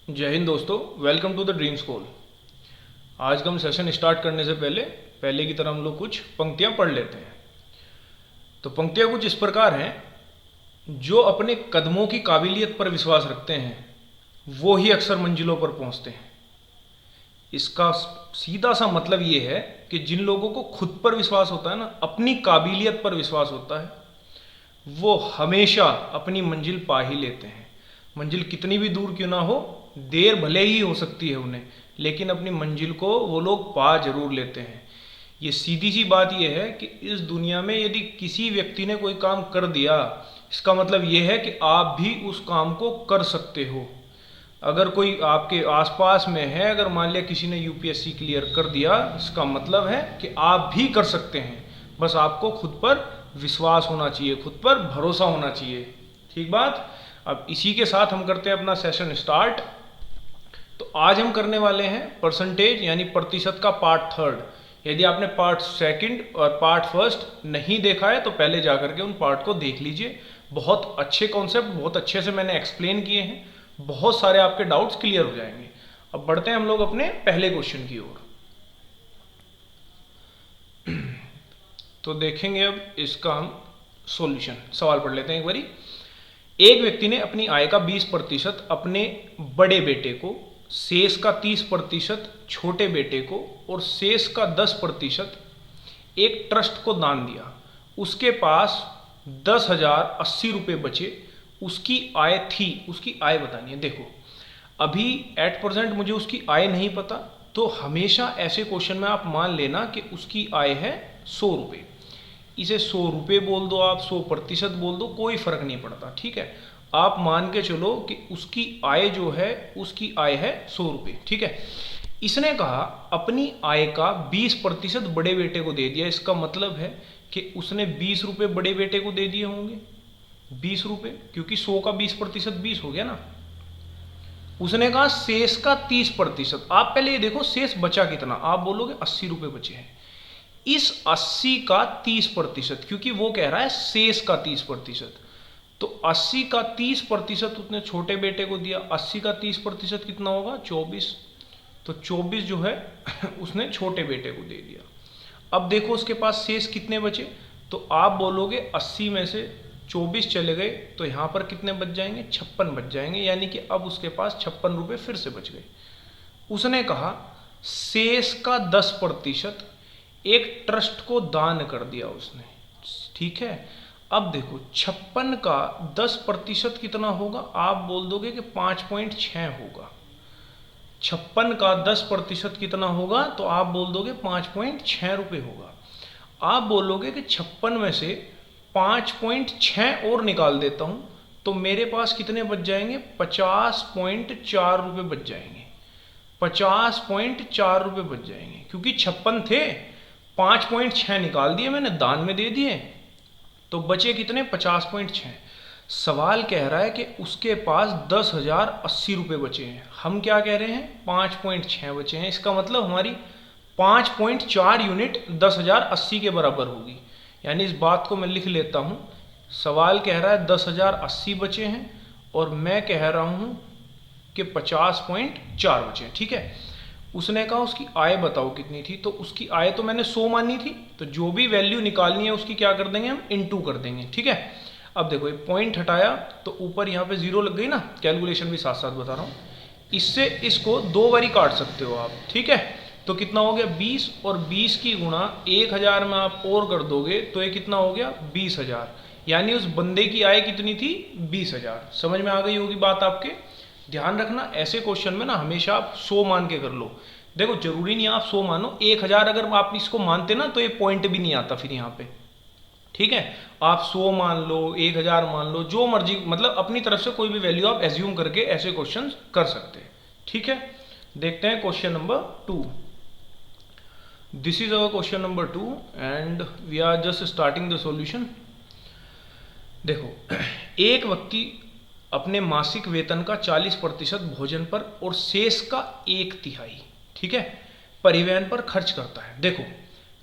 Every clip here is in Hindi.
जय हिंद दोस्तों, welcome to the dream school. आज का हम सेशन स्टार्ट करने से पहले की तरह हम लोग कुछ पंक्तियां पढ़ लेते हैं। तो पंक्तियां कुछ इस प्रकार हैं। जो अपने कदमों की काबिलियत पर विश्वास रखते हैं वो ही अक्सर मंजिलों पर पहुंचते हैं। इसका सीधा सा मतलब ये है कि जिन लोगों को खुद पर विश्वास होता है ना, अपनी काबिलियत पर विश्वास होता है, वो हमेशा अपनी मंजिल पा ही लेते हैं। मंजिल कितनी भी दूर क्यों ना हो, देर भले ही हो सकती है उन्हें, लेकिन अपनी मंजिल को वो लोग पा जरूर लेते हैं। ये सीधी सी बात ये है कि इस दुनिया में यदि किसी व्यक्ति ने कोई काम कर दिया, इसका मतलब ये है कि आप भी उस काम को कर सकते हो। अगर कोई आपके आसपास में है, अगर मान लिया किसी ने यूपीएससी क्लियर कर दिया, इसका मतलब है कि आप भी कर सकते हैं। बस आपको खुद पर विश्वास होना चाहिए, खुद पर भरोसा होना चाहिए। ठीक बात। अब इसी के साथ हम करते हैं अपना सेशन स्टार्ट। तो आज हम करने वाले हैं परसेंटेज यानी प्रतिशत का पार्ट थर्ड। यदि आपने पार्ट सेकंड और पार्ट फर्स्ट नहीं देखा है तो पहले जाकर के उन पार्ट को देख लीजिए। बहुत अच्छे कॉन्सेप्ट बहुत अच्छे से मैंने एक्सप्लेन किए हैं, बहुत सारे आपके डाउट्स क्लियर हो जाएंगे। अब बढ़ते हैं हम लोग अपने पहले क्वेश्चन की ओर। तो देखेंगे अब इसका हम सॉल्यूशन। सवाल पढ़ लेते हैं एक बारी। एक व्यक्ति ने अपनी आय का 20% अपने बड़े बेटे को, शेष का 30% छोटे बेटे को और शेष का 10% एक ट्रस्ट को दान दिया। उसके पास 10,080 रुपये बचे। उसकी आय थी, उसकी आय बतानी है। देखो अभी एट परसेंट मुझे उसकी आय नहीं पता, तो हमेशा ऐसे क्वेश्चन में आप मान लेना कि उसकी आय है 100 रुपये। इसे 100 रुपये बोल दो, आप 100% बोल दो, कोई फर्क नहीं पड़ता। ठीक है, आप मान के चलो कि उसकी आय जो है, उसकी आय है 100 रुपये। ठीक है, इसने कहा अपनी आय का 20% बड़े बेटे को दे दिया। इसका मतलब है कि उसने 20 रुपये बड़े बेटे को दे दिए होंगे। 20 रुपये, क्योंकि 100 का 20% 20 हो गया ना। उसने कहा शेष का 30%। आप पहले ये देखो शेष बचा कितना। आप बोलोगे 80 रुपये बचे हैं। इस 80 का 30%, क्योंकि वो कह रहा है शेष का 30%, तो 80 का 30% उसने छोटे बेटे को दिया। 80 का 30% कितना होगा? 24। तो 24 जो है उसने छोटे बेटे को दे दिया। अब देखो उसके पास शेष कितने बचे, तो आप बोलोगे 80 में से 24 चले गए तो यहाँ पर कितने बच जाएंगे? 56 बच जाएंगे। यानी कि अब उसके पास 56 रुपये फिर से बच गए। उसने कहा शेष का 10% एक ट्रस्ट को दान कर दिया उसने। ठीक है, अब देखो 56 का 10% कितना होगा? आप बोल दोगे कि 5.6 होगा। 56 का 10% कितना होगा? तो आप बोल दोगे 5.6 रुपये होगा। आप बोलोगे कि 56 में से 5.6 और निकाल देता हूं तो मेरे पास कितने बच जाएंगे? 50.4 रुपये बच जाएंगे। 50.4 रुपये बच जाएंगे, क्योंकि 56 थे, 5.6 निकाल दिए मैंने, दान में दे दिए, तो बचे कितने? 50.6। सवाल कह रहा है कि उसके पास 10,080 रुपये बचे हैं। हम क्या कह रहे हैं? 5.6 बचे हैं। इसका मतलब हमारी 5.4 यूनिट 10,080 के बराबर होगी। यानी इस बात को मैं लिख लेता हूँ। सवाल कह रहा है 10,080 बचे हैं और मैं कह रहा हूँ कि 50.4 बचे हैं। ठीक है, उसने कहा उसकी आय बताओ कितनी थी, तो उसकी आय तो मैंने 100 मानी थी, तो जो भी वैल्यू निकालनी है उसकी क्या कर देंगे हम? इनटू कर देंगे। ठीक है, अब देखो एक पॉइंट हटाया तो ऊपर यहाँ पे 0 लग गई ना। कैलकुलेशन भी साथ साथ बता रहा हूँ। इससे इसको 2 बारी काट सकते हो आप। ठीक है, तो कितना हो गया? 20, और 20 की गुणा 1000 में आप और कर दोगे तो ये कितना हो गया? 20,000। यानी उस बंदे की आय कितनी थी? 20,000। समझ में आ गई होगी बात आपके। ध्यान रखना ऐसे क्वेश्चन में ना हमेशा आप 100 मान के कर लो। देखो जरूरी नहीं आप 100 मानो, 1000 अगर आप इसको मानते ना तो ये पॉइंट भी नहीं आता फिर यहाँ पे। ठीक है, आप 100 मान लो, 1000 मान लो, जो मर्जी, मतलब अपनी तरफ से कोई भी वैल्यू आप एज्यूम करके ऐसे क्वेश्चन कर सकते हैं। ठीक है, देखते हैं question number 2। This is our question number 2 and we are just starting the solution. देखो एक व्यक्ति अपने मासिक वेतन का 40% भोजन पर और शेष का 1/3, ठीक है, परिवहन पर खर्च करता है। देखो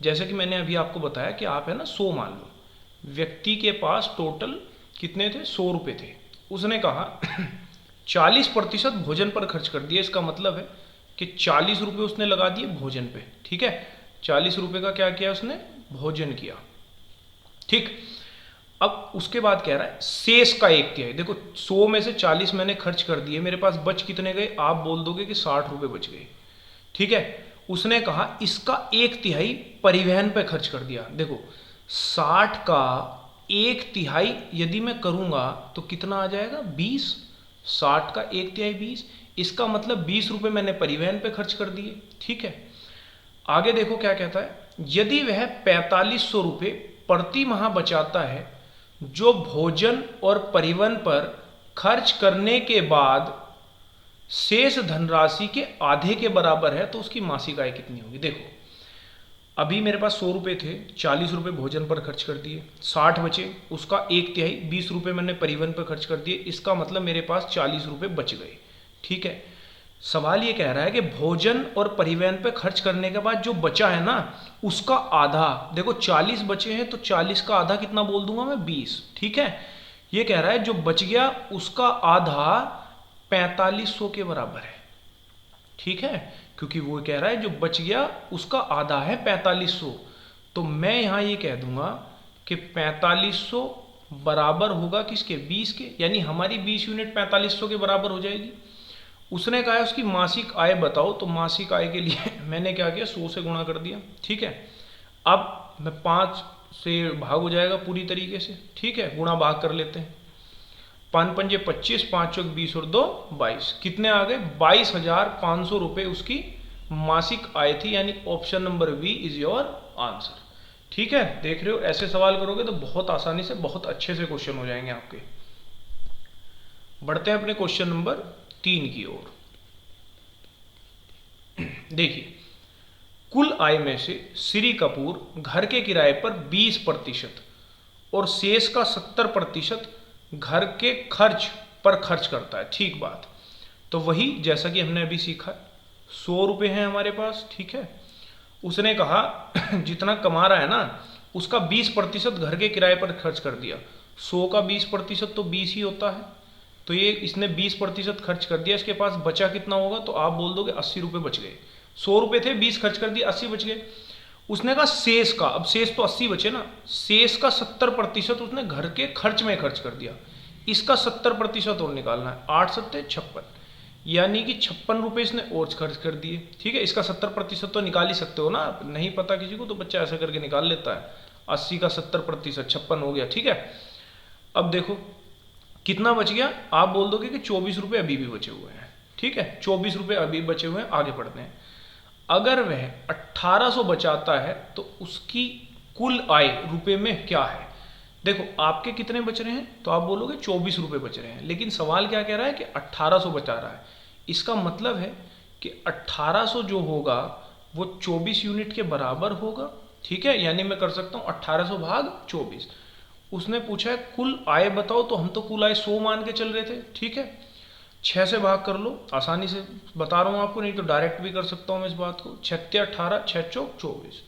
जैसे कि मैंने अभी आपको बताया कि आप है ना 100 मान लो, व्यक्ति के पास टोटल कितने थे? 100 रुपये थे। उसने कहा 40% भोजन पर खर्च कर दिया। इसका मतलब है कि 40 रुपये उसने लगा दिए भोजन पे, ठीक है, 40 रुपये का क्या किया उसने, भोजन किया, ठीक। अब उसके बाद कह रहा है शेष का 1/3। देखो 100 में से 40 मैंने खर्च कर दिए, मेरे पास बच कितने गए, आप बोल दोगे कि 60 रुपये बच गए, ठीक है। उसने कहा इसका 1/3 परिवहन पे खर्च कर दिया। देखो 60 का 1/3 यदि मैं करूंगा तो कितना आ जाएगा, 20। 60 का 1/3 20, इसका मतलब 20 रुपये मैंने परिवहन पे खर्च कर दिए, ठीक है। आगे देखो क्या कहता है, यदि वह 4500 रुपये प्रति माह बचाता है जो भोजन और परिवहन पर खर्च करने के बाद शेष धनराशि के आधे के बराबर है, तो उसकी मासिक आय कितनी होगी। देखो अभी मेरे पास 100 रुपये थे, 40 रुपये भोजन पर खर्च कर दिए, 60 बचे, उसका 1/3 20 रुपये मैंने परिवहन पर खर्च कर दिए, इसका मतलब मेरे पास 40 रुपये बच गए, ठीक है। सवाल ये कह रहा है कि भोजन और परिवहन पे खर्च करने के बाद जो बचा है ना उसका आधा, देखो 40 बचे हैं तो 40 का आधा कितना बोल दूंगा मैं, 20, ठीक है। ये कह रहा है जो बच गया उसका आधा 4500 के बराबर है, ठीक है, क्योंकि वो कह रहा है जो बच गया उसका आधा है 4500, तो मैं यहां ये कह दूंगा कि 4500 बराबर होगा किसके, 20 के, यानी हमारी 20 यूनिट 4500 के बराबर हो जाएगी। उसने कहा है उसकी मासिक आय बताओ, तो मासिक आय के लिए मैंने क्या किया, 100 से गुणा कर दिया, ठीक है। अब मैं 5 से भाग हो जाएगा पूरी तरीके से, ठीक है, गुणा भाग कर लेते हैं, 5 पंजे 25, 5 चौक 20 और 2 22, कितने आ गए, 22,500 रुपये उसकी मासिक आय थी, यानी option number B is your answer, ठीक है। देख रहे हो ऐसे सवाल करोगे तो बहुत आसानी से बहुत अच्छे से क्वेश्चन हो जाएंगे आपके। बढ़ते हैं अपने क्वेश्चन नंबर 3 की ओर। देखिए कुल आय में से श्री कपूर घर के किराए पर 20% और शेष का 70% घर के खर्च पर खर्च करता है, ठीक बात। तो वही जैसा कि हमने अभी सीखा, 100 रुपये हैं हमारे पास, ठीक है। उसने कहा जितना कमा रहा है ना उसका 20% घर के किराए पर खर्च कर दिया, 100 का 20% तो 20 ही होता है, तो ये इसने 20% खर्च कर दिया, इसके पास बचा कितना होगा, तो आप बोल दोगे 80 रुपये बच गए। 100 रुपये थे, 20 खर्च कर दिए, 80 बच गए। उसने कहा शेष का, अब शेष तो 80 बचे ना, शेष का 70% उसने घर के खर्च में खर्च कर दिया, इसका 70% और निकालना है, 8 सत्ते 56, यानी कि 56 रुपये इसने और खर्च कर दिए, ठीक है। इसका 70% तो निकाल ही सकते हो ना, नहीं पता किसी को तो बच्चा ऐसा करके निकाल लेता है, 80 का 70% 56 हो गया, ठीक है। अब देखो कितना बच गया, आप बोल दोगे कि 24 रुपये अभी भी बचे हुए हैं, ठीक है, 24 रुपये अभी बचे हुए हैं। आगे बढ़ते हैं, अगर वह 1800 बचाता है तो उसकी कुल आय रुपए में क्या है। देखो आपके कितने बच रहे हैं, तो आप बोलोगे 24 रुपये बच रहे हैं, लेकिन सवाल क्या कह रहा है कि 1800 बचा रहा है, इसका मतलब है कि 1800 जो होगा वो 24 यूनिट के बराबर होगा, ठीक है, यानी मैं कर सकता हूँ 1800 भाग 24। उसने पूछा है कुल आय बताओ, तो हम तो कुल आय 100 मान के चल रहे थे, ठीक है, 6 से भाग कर लो, आसानी से बता रहा हूँ आपको, नहीं तो डायरेक्ट भी कर सकता हूँ मैं इस बात को, 6 18 6 चौक 24,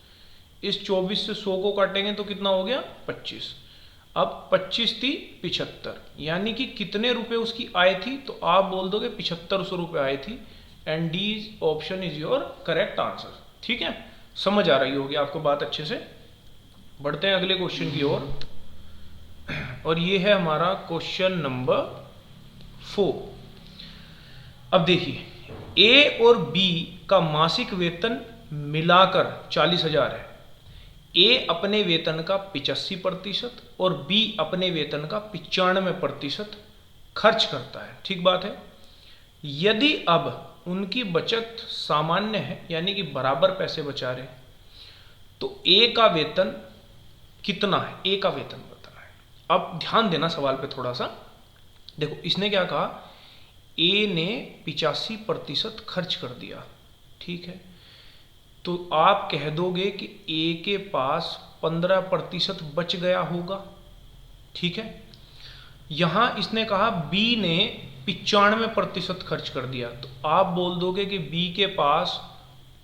इस 24 से 100 को काटेंगे तो कितना हो गया 25, अब 25 थी 75, यानी कि कितने रुपए उसकी आय थी, तो आप बोल दोगे 7500 रुपये आय थी, and D option is your correct answer, ठीक है। समझ आ रही होगी आपको बात अच्छे से। बढ़ते हैं अगले क्वेश्चन की ओर, और ये है हमारा क्वेश्चन नंबर 4। अब देखिए ए और बी का मासिक वेतन मिलाकर 40,000 है। ए अपने वेतन का 85% और बी अपने वेतन का 95% खर्च करता है, ठीक बात है। यदि अब उनकी बचत सामान्य है, यानी कि बराबर पैसे बचा रहे, तो ए का वेतन कितना है, ए का वेतन बताना है। अब ध्यान देना सवाल पे थोड़ा सा, देखो इसने क्या कहा, ए ने 85% खर्च कर दिया, ठीक है, तो आप कह दोगे कि ए के पास 15% बच गया होगा, ठीक है। यहां इसने कहा बी ने 95% खर्च कर दिया, तो आप बोल दोगे कि बी के पास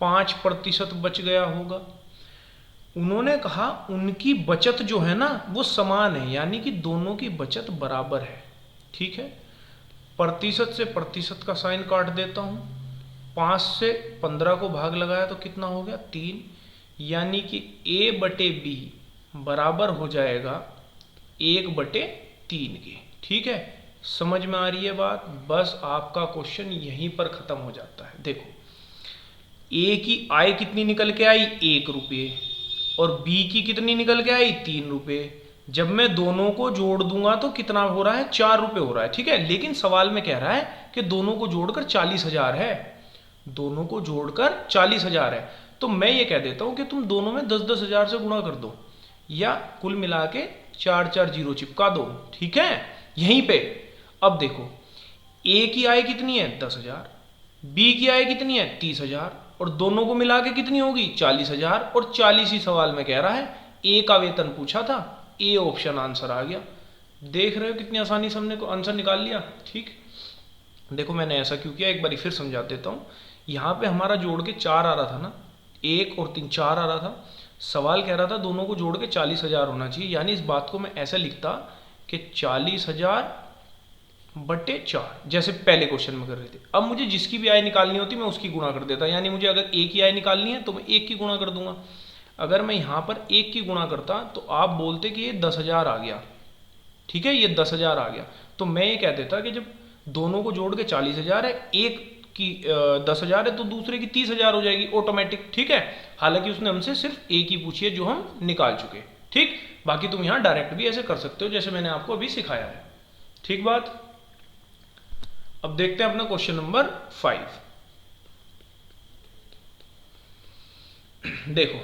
5% बच गया होगा। उन्होंने कहा उनकी बचत जो है ना वो समान है, यानी कि दोनों की बचत बराबर है, ठीक है। प्रतिशत से प्रतिशत का साइन काट देता हूँ, 5 से 15 को भाग लगाया तो कितना हो गया 3, यानी कि a/b बराबर हो जाएगा 1/3 के। ठीक है, समझ में आ रही है बात? बस आपका क्वेश्चन यहीं पर खत्म हो जाता है। देखो a की आय कितनी निकल के आई 1 रुपये और b की कितनी निकल के आई 3 रुपये। जब मैं दोनों को जोड़ दूंगा तो कितना हो रहा है 4 रुपये हो रहा है। ठीक है, लेकिन सवाल में कह रहा है कि दोनों को जोड़कर 40,000 है, दोनों को जोड़कर 40,000 है। तो मैं ये कह देता हूं कि तुम दोनों में 10-10 हजार से गुणा कर दो या कुल मिला के 4-4 जीरो चिपका दो। ठीक है, यहीं पे अब देखो a की आय कितनी है 10,000, b की आय कितनी है 30,000 और दोनों को मिला के कितनी होगी 40,000 और 40 ही सवाल में कह रहा है। a का वेतन पूछा था, ए ऑप्शन आंसर आ गया। देख रहे हो कितनी आसानी से हमने को आंसर निकाल लिया। ठीक, देखो मैंने ऐसा क्यों किया, एक बार फिर समझा देता हूँ। यहाँ पे हमारा जोड़ के 4 आ रहा था ना, 1 और 3 4 आ रहा था। सवाल कह रहा था दोनों को जोड़ के 40,000 होना चाहिए, यानी इस बात को मैं ऐसा लिखता कि 40,000/4, जैसे पहले क्वेश्चन में कर रहे थे। अब मुझे जिसकी भी आय निकालनी होती मैं उसकी गुणा कर देता, यानी मुझे अगर a की आय निकालनी है तो मैं 1 की गुणा कर दूंगा। अगर मैं यहाँ पर 1 की गुणा करता तो आप बोलते कि ये 10,000 आ गया। ठीक है, ये 10,000 आ गया, तो मैं ये कह देता कि जब दोनों को जोड़ के 40,000 है, एक की 10,000 है तो दूसरे की 30,000 हो जाएगी ऑटोमेटिक। ठीक है, हालांकि उसने हमसे सिर्फ एक ही पूछी है जो हम निकाल चुके। ठीक, बाकी तुम यहाँ डायरेक्ट भी ऐसे कर सकते हो जैसे मैंने आपको अभी सिखाया है। ठीक बात। अब देखते हैं अपना क्वेश्चन नंबर 5। देखो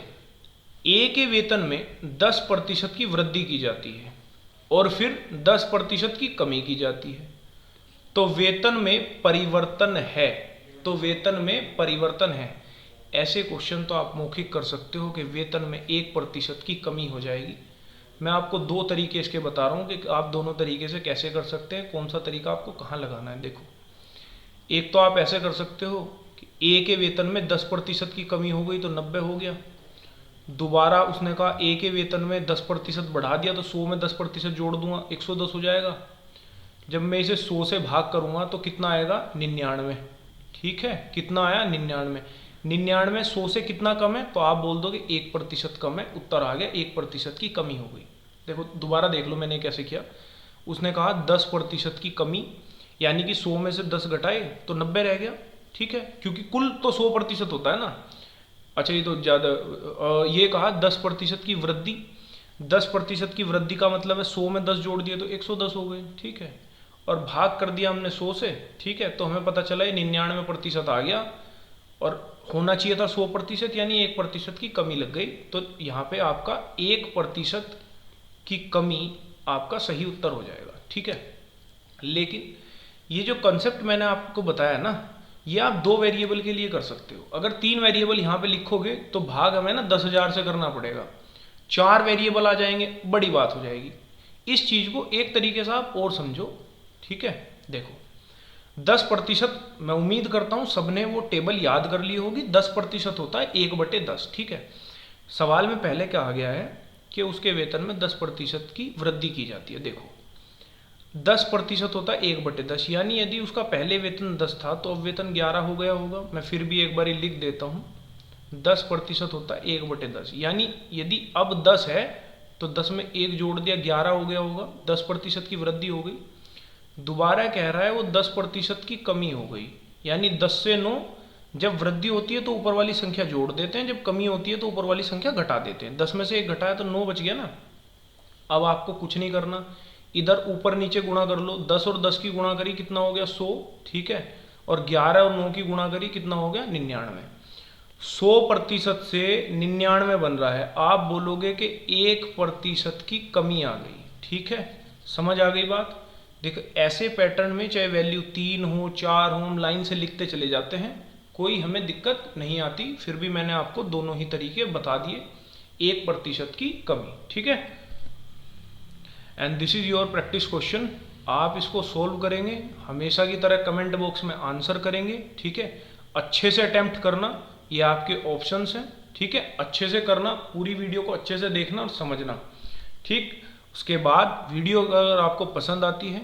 ए के वेतन में 10% की वृद्धि की जाती है और फिर 10% की कमी की जाती है, तो वेतन में परिवर्तन है। तो वेतन में परिवर्तन है। ऐसे क्वेश्चन तो आप मौखिक कर सकते हो कि वेतन में 1% की कमी हो जाएगी। मैं आपको 2 तरीके इसके बता रहा हूँ कि आप दोनों तरीके से कैसे कर सकते हैं, कौन सा तरीका आपको कहाँ लगाना है। देखो, एक तो आप ऐसे कर सकते हो कि ए के वेतन में 10% की कमी हो गई तो 90 हो गया। दोबारा उसने कहा ए के वेतन में 10% बढ़ा दिया तो 100 में 10% जोड़ दूंगा, 110 हो जाएगा। जब मैं इसे 100 से भाग करूंगा तो कितना आएगा 99। ठीक है, कितना आया 99। 99 100 से कितना कम है, तो आप बोल दो कि 1% कम है। उत्तर आ गया 1% की कमी हो गई। देखो दोबारा देख लो मैंने कैसे किया। उसने कहा 10% की कमी, यानी कि 100 में से 10 घटाए तो 90 रह गया। ठीक है, क्योंकि कुल तो 100% होता है ना। अच्छा, ये तो ज़्यादा, ये कहा 10% की वृद्धि। 10% की वृद्धि का मतलब है 100 में 10 जोड़ दिए तो 110 हो गए। ठीक है, और भाग कर दिया हमने 100 से। ठीक है, तो हमें पता चला ये 99% आ गया और होना चाहिए था 100%, यानी 1% की कमी लग गई। तो यहाँ पे आपका 1% की कमी आपका सही उत्तर हो जाएगा। ठीक है, लेकिन ये जो कंसेप्ट मैंने आपको बताया ना, ये आप 2 वेरिएबल के लिए कर सकते हो। अगर 3 वेरिएबल यहाँ पे लिखोगे तो भाग हमें ना 10,000 से करना पड़ेगा। 4 वेरिएबल आ जाएंगे, बड़ी बात हो जाएगी। इस चीज़ को एक तरीके से आप और समझो। ठीक है, देखो 10%, मैं उम्मीद करता हूँ सबने वो टेबल याद कर ली होगी। 10% होता है 1/10। ठीक है, सवाल में पहले कहा गया है कि उसके वेतन में 10% की वृद्धि की जाती है। देखो 10% होता है 1/10, यानी यदि उसका पहले वेतन 10 था तो अब वेतन 11 हो गया होगा। मैं फिर भी एक बार लिख देता हूँ, 10% होता है 1/10, यानी यदि अब 10 है तो 10 में 1 जोड़ दिया 11 हो गया होगा। 10% की वृद्धि हो गई। दोबारा कह रहा है वो 10% की कमी हो गई, यानी 10 से 9, जब वृद्धि होती है तो ऊपर वाली संख्या जोड़ देते हैं, जब कमी होती है तो ऊपर वाली संख्या घटा देते हैं। 10 में से 1 घटाया तो 9 बच गया ना। अब आपको कुछ नहीं करना, इधर ऊपर नीचे गुणा कर लो। 10 और 10 की गुणा करी कितना हो गया 100। ठीक है, और 11 और 9 की गुणा करी कितना हो गया 99। 100% से 99 बन रहा है। आप बोलोगे कि 1% की कमी आ गई। ठीक है, समझ आ गई बात। देखो ऐसे पैटर्न में चाहे वैल्यू 3 हो 4 हो, हम लाइन से लिखते चले जाते हैं, कोई हमें दिक्कत नहीं आती। फिर भी मैंने आपको दोनों ही तरीके बता दिए। 1% की कमी। ठीक है, and this is your practice question. आप इसको सोल्व करेंगे, हमेशा की तरह कमेंट बॉक्स में आंसर करेंगे। ठीक है, अच्छे से अटेम्प्ट करना, ये आपके ऑप्शंस हैं। ठीक है, अच्छे से करना, पूरी वीडियो को अच्छे से देखना और समझना। ठीक, उसके बाद वीडियो अगर आपको पसंद आती है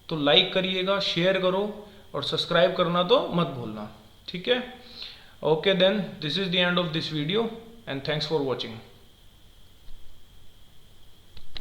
तो लाइक करिएगा, शेयर करो और सब्सक्राइब करना तो मत भूलना, ठीक है। Okay then, this is the end of this video and thanks for watching.